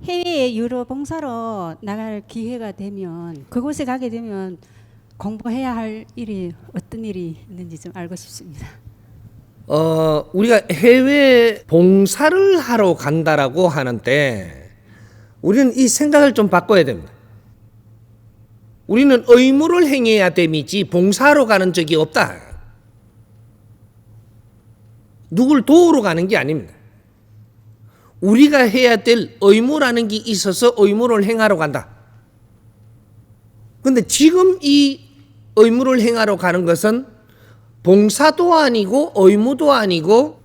해외에 유로 봉사로 나갈 기회가 되면 그곳에 가게 되면 공부해야 할 일이 어떤 일이 있는지 좀 알고 싶습니다. 우리가 해외 봉사를 하러 간다라고 하는데 우리는 이 생각을 좀 바꿔야 됩니다. 우리는 의무를 행해야 됨이지 봉사하러 가는 적이 없다. 누굴 도우러 가는 게 아닙니다. 우리가 해야 될 의무라는 게 있어서 의무를 행하러 간다. 그런데 지금 이 의무를 행하러 가는 것은 봉사도 아니고 의무도 아니고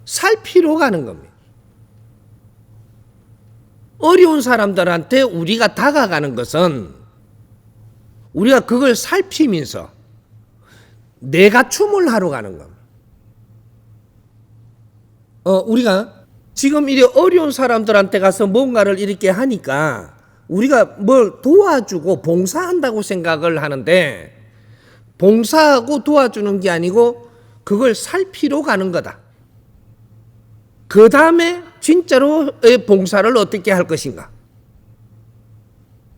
살피러 가는 겁니다. 어려운 사람들한테 우리가 다가가는 것은 우리가 그걸 살피면서 내가 춤을 하러 가는 겁니다. 우리가 지금 이래 어려운 사람들한테 가서 뭔가를 이렇게 하니까 우리가 뭘 도와주고 봉사한다고 생각을 하는데 봉사하고 도와주는 게 아니고 그걸 살피러 가는 거다. 그 다음에 진짜로의 봉사를 어떻게 할 것인가?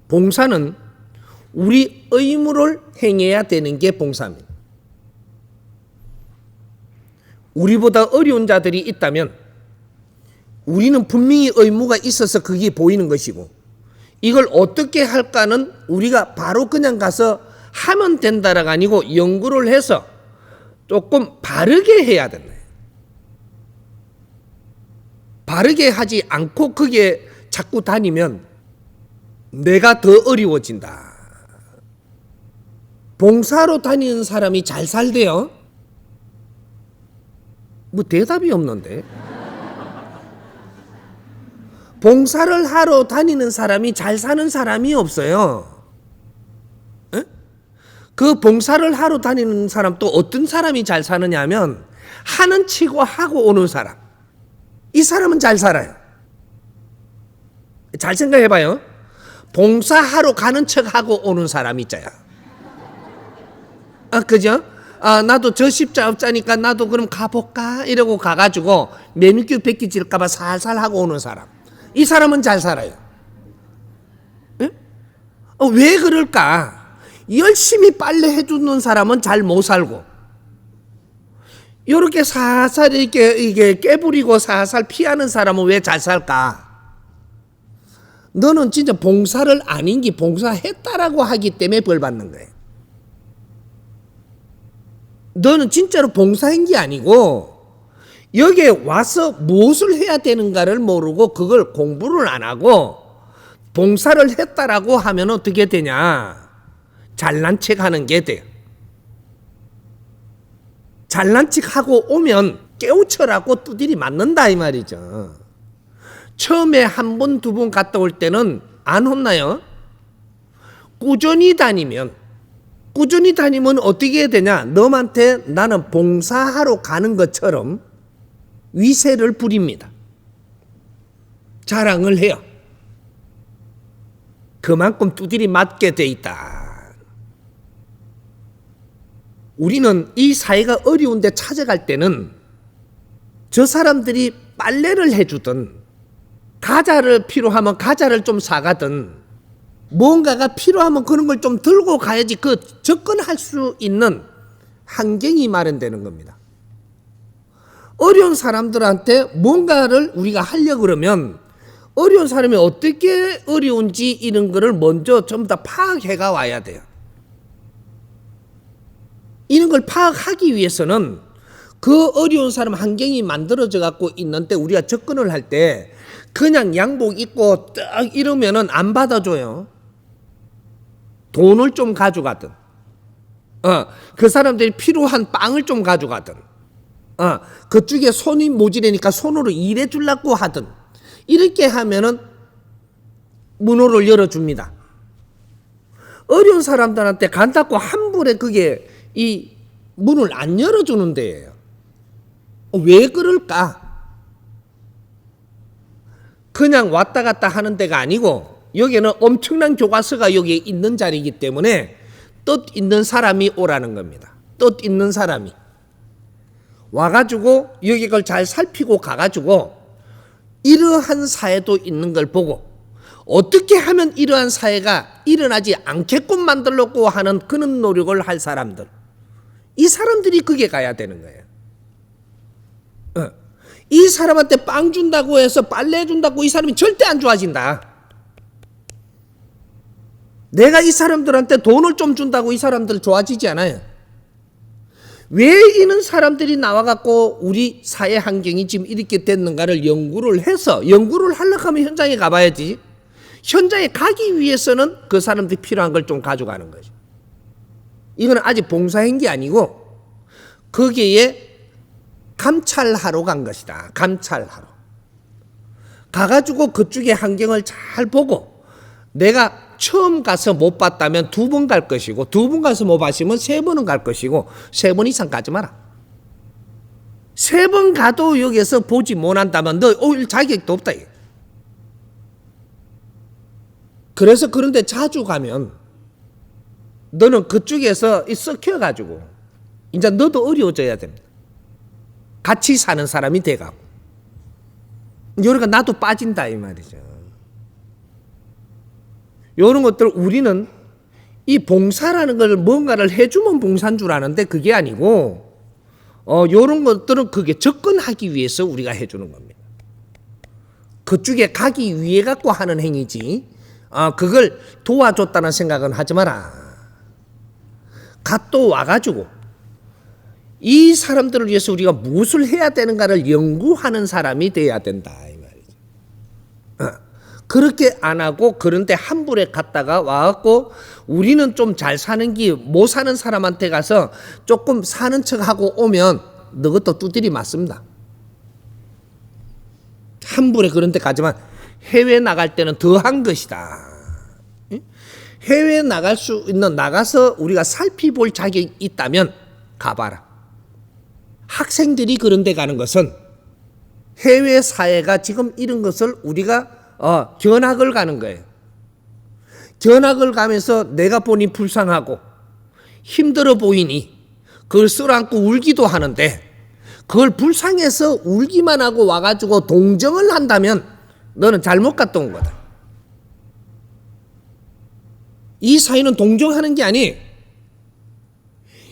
봉사는 우리 의무를 행해야 되는 게 봉사입니다. 우리보다 어려운 자들이 있다면 우리는 분명히 의무가 있어서 그게 보이는 것이고 이걸 어떻게 할까는 우리가 바로 그냥 가서 하면 된다가 아니고 연구를 해서 조금 바르게 해야 된다. 바르게 하지 않고 그게 자꾸 다니면 내가 더 어려워진다. 봉사로 다니는 사람이 잘 살대요? 뭐 대답이 없는데. 봉사를 하러 다니는 사람이 잘 사는 사람이 없어요. 에? 그 봉사를 하러 다니는 사람 또 어떤 사람이 잘 사느냐 하면 하는 치고 하고 오는 사람. 이 사람은 잘 살아요. 잘 생각해봐요. 봉사하러 가는 척하고 오는 사람 있잖아요. 그죠? 나도 저 십자업자니까 나도 그럼 가볼까? 이러고 가가지고 매미큐 베끼질까봐 살살 하고 오는 사람. 이 사람은 잘 살아요. 에? 왜 그럴까? 열심히 빨래 해주는 사람은 잘 못 살고, 이렇게 살살 이게 깨부리고 살살 피하는 사람은 왜 잘 살까? 너는 진짜 봉사를 아닌 게 봉사했다라고 하기 때문에 벌 받는 거예요. 너는 진짜로 봉사한 게 아니고 여기에 와서 무엇을 해야 되는가를 모르고 그걸 공부를 안 하고 봉사를 했다라고 하면 어떻게 되냐? 잘난 척 하는 게 돼요. 잘난 척 하고 오면 깨우쳐라고 두들이 맞는다 이 말이죠. 처음에 한 번, 두 번 갔다 올 때는 안 혼나요? 꾸준히 다니면 어떻게 해야 되냐? 너한테 나는 봉사하러 가는 것처럼 위세를 부립니다. 자랑을 해요. 그만큼 두들이 맞게 돼 있다. 우리는 이 사회가 어려운데 찾아갈 때는 저 사람들이 빨래를 해주든 과자를 필요하면 과자를 좀 사가든 뭔가가 필요하면 그런 걸 좀 들고 가야지 그 접근할 수 있는 환경이 마련되는 겁니다. 어려운 사람들한테 뭔가를 우리가 하려고 그러면 어려운 사람이 어떻게 어려운지 이런 거를 먼저 전부 다 파악해가 와야 돼요. 이런 걸 파악하기 위해서는 그 어려운 사람 환경이 만들어져 갖고 있는데 우리가 접근을 할 때 그냥 양복 입고 딱 이러면은 안 받아줘요. 돈을 좀 가져가든, 그 사람들이 필요한 빵을 좀 가져가든, 그쪽에 손이 모자라니까 손으로 일해 주려고 하든, 이렇게 하면은 문호를 열어줍니다. 어려운 사람들한테 간다고 한 번에 그게 이 문을 안 열어주는 데예요. 왜 그럴까? 그냥 왔다 갔다 하는 데가 아니고 여기는 엄청난 교과서가 여기에 있는 자리이기 때문에 뜻 있는 사람이 오라는 겁니다. 뜻 있는 사람이 와가지고 여기 걸 잘 살피고 가가지고 이러한 사회도 있는 걸 보고 어떻게 하면 이러한 사회가 일어나지 않게끔 만들려고 하는 그런 노력을 할 사람들, 이 사람들이 거기에 가야 되는 거예요. 이 사람한테 빵 준다고 해서 빨래 준다고 이 사람이 절대 안 좋아진다. 내가 이 사람들한테 돈을 좀 준다고 이 사람들 좋아지지 않아요. 왜 이런 사람들이 나와갖고 우리 사회 환경이 지금 이렇게 됐는가를 연구를 해서, 연구를 하려고 하면 현장에 가봐야지. 현장에 가기 위해서는 그 사람들이 필요한 걸 좀 가져가는 거죠. 이거는 아직 봉사행위 아니고 거기에 감찰하러 간 것이다. 감찰하러 가가지고 그쪽의 환경을 잘 보고, 내가 처음 가서 못 봤다면 2번 갈 것이고, 2번 가서 못 봤으면 3번은 갈 것이고, 3번 이상 가지 마라. 3번 가도 여기서 보지 못한다면 너 올 자격도 없다. 그래서 그런데 자주 가면 너는 그쪽에서 썩혀가지고 이제 너도 어려워져야 됩니다. 같이 사는 사람이 돼가고. 그러니까 나도 빠진다 이 말이죠. 이런 것들 우리는 이 봉사라는 걸 뭔가를 해주면 봉사인 줄 아는데 그게 아니고, 이런 것들은 그게 접근하기 위해서 우리가 해주는 겁니다. 그쪽에 가기 위해 갖고 하는 행위지, 그걸 도와줬다는 생각은 하지 마라. 갓또 와가지고 이 사람들을 위해서 우리가 무엇을 해야 되는가를 연구하는 사람이 돼야 된다 이 말이죠. 그렇게 안 하고 그런데 한불에 갔다가 와갖고 우리는 좀 잘 사는 기 못 사는 사람한테 가서 조금 사는 척하고 오면 너것도 두드리 맞습니다. 한불에 그런 데 가지만 해외 나갈 때는 더한 것이다. 해외 나갈 수 있는, 나가서 우리가 살피볼 자격이 있다면 가봐라. 학생들이 그런 데 가는 것은 해외 사회가 지금 이런 것을 우리가 견학을 가는 거예요. 견학을 가면서 내가 보니 불쌍하고 힘들어 보이니 그걸 쓸어안고 울기도 하는데, 그걸 불쌍해서 울기만 하고 와가지고 동정을 한다면 너는 잘못 갔다 온 거다. 이 사회는 동정하는 게 아니,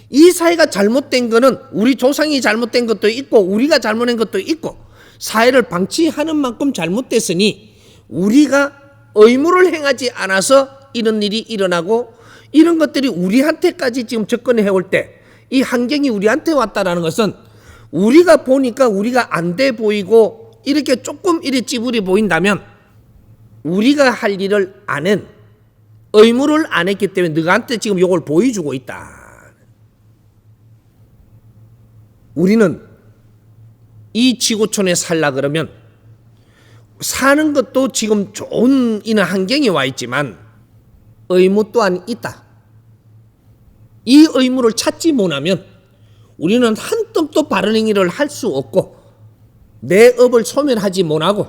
이 사회가 잘못된 거는 우리 조상이 잘못된 것도 있고 우리가 잘못한 것도 있고 사회를 방치하는 만큼 잘못됐으니 우리가 의무를 행하지 않아서 이런 일이 일어나고, 이런 것들이 우리한테까지 지금 접근해 올 때 이 환경이 우리한테 왔다라는 것은 우리가 보니까 우리가 안 돼 보이고 이렇게 조금 이렇게 찌부리 보인다면 우리가 할 일을 안 한, 의무를 안 했기 때문에 너한테 지금 이걸 보여주고 있다. 우리는 이 지구촌에 살라 그러면 사는 것도 지금 좋은 이런 환경에 와 있지만 의무 또한 있다. 이 의무를 찾지 못하면 우리는 한 뼘도 바른 행위를 할 수 없고 내 업을 소멸하지 못하고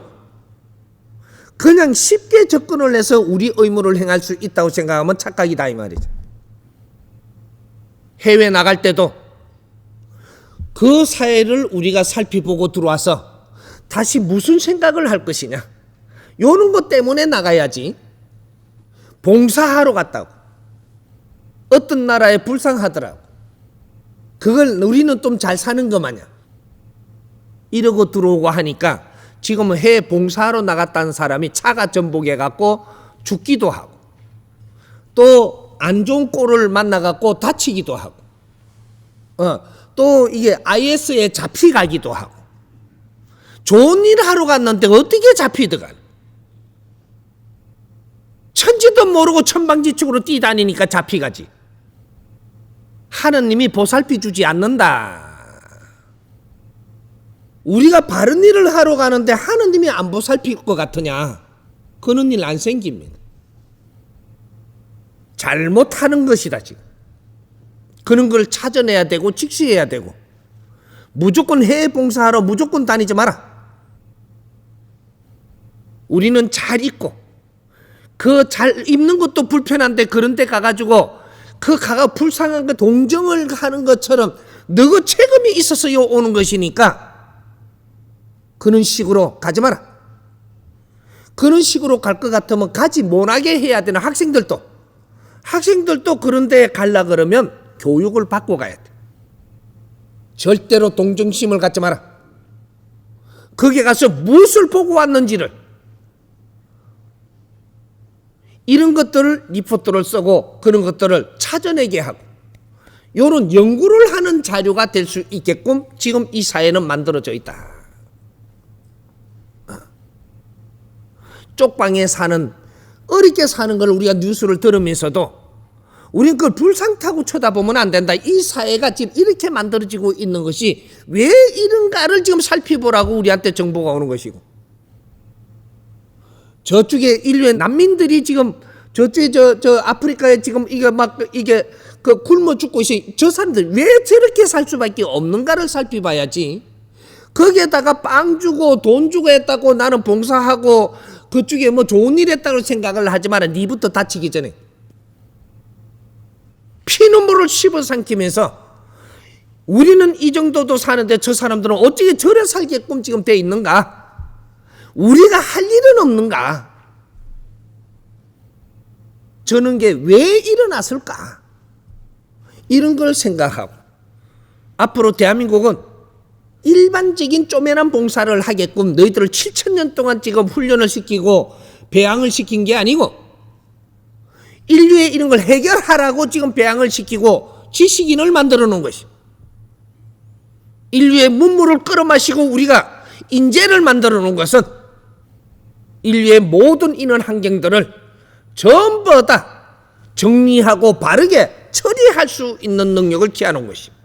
그냥 쉽게 접근을 해서 우리 의무를 행할 수 있다고 생각하면 착각이다 이 말이죠. 해외 나갈 때도 그 사회를 우리가 살펴보고 들어와서 다시 무슨 생각을 할 것이냐, 이런 것 때문에 나가야지. 봉사하러 갔다고 어떤 나라에 불쌍하더라고, 그걸 우리는 좀 잘 사는 것 마냥 이러고 들어오고 하니까 지금은 해외 봉사하러 나갔다는 사람이 차가 전복해 갖고 죽기도 하고 또 안 좋은 꼴을 만나 갖고 다치기도 하고 또 이게 IS에 잡히가기도 하고, 좋은 일 하러 갔는데 어떻게 잡히더간, 천지도 모르고 천방지축으로 뛰다니니까 잡히가지. 하느님이 보살피 주지 않는다. 우리가 바른 일을 하러 가는데 하느님이 안 보살필 것 같으냐, 그런 일 안 생깁니다. 잘못하는 것이다 지금. 그런 걸 찾아내야 되고 직시해야 되고, 무조건 해외 봉사하러 무조건 다니지 마라. 우리는 잘 입고, 그 잘 입는 것도 불편한데 그런 데 가가지고 그 가가 불쌍한 거 동정을 하는 것처럼 너가 책임이 있어서 오는 것이니까 그런 식으로 가지 마라. 그런 식으로 갈 것 같으면 가지 못하게 해야 되는 학생들도 그런 데 가려 그러면 교육을 받고 가야 돼. 절대로 동정심을 갖지 마라. 거기 가서 무엇을 보고 왔는지를, 이런 것들을 리포트를 쓰고 그런 것들을 찾아내게 하고, 이런 연구를 하는 자료가 될 수 있게끔 지금 이 사회는 만들어져 있다. 쪽방에 사는, 어렵게 사는 걸 우리가 뉴스를 들으면서도 우리는 그걸 불상타고 쳐다보면 안 된다. 이 사회가 지금 이렇게 만들어지고 있는 것이 왜 이런가를 지금 살펴보라고 우리한테 정보가 오는 것이고, 저쪽에 인류의 난민들이 지금 저쪽에 저 아프리카에 지금 이게 그 굶어 죽고 있으니 저 사람들 왜 저렇게 살 수밖에 없는가를 살펴봐야지. 거기에다가 빵 주고 돈 주고 했다고 나는 봉사하고 그쪽에 뭐 좋은 일 했다고 생각을 하지 마라. 니부터 다치기 전에. 피눈물을 씹어 삼키면서 우리는 이 정도도 사는데 저 사람들은 어떻게 저래 살게끔 지금 돼 있는가? 우리가 할 일은 없는가? 저런 게 왜 일어났을까? 이런 걸 생각하고, 앞으로 대한민국은 일반적인 쪼매난 봉사를 하게끔 너희들을 7,000년 동안 지금 훈련을 시키고 배양을 시킨 게 아니고, 인류의 이런 걸 해결하라고 지금 배양을 시키고 지식인을 만들어 놓은 것이, 인류의 문물을 끌어마시고 우리가 인재를 만들어 놓은 것은 인류의 모든 이런 환경들을 전부 다 정리하고 바르게 처리할 수 있는 능력을 기하는 것입니다.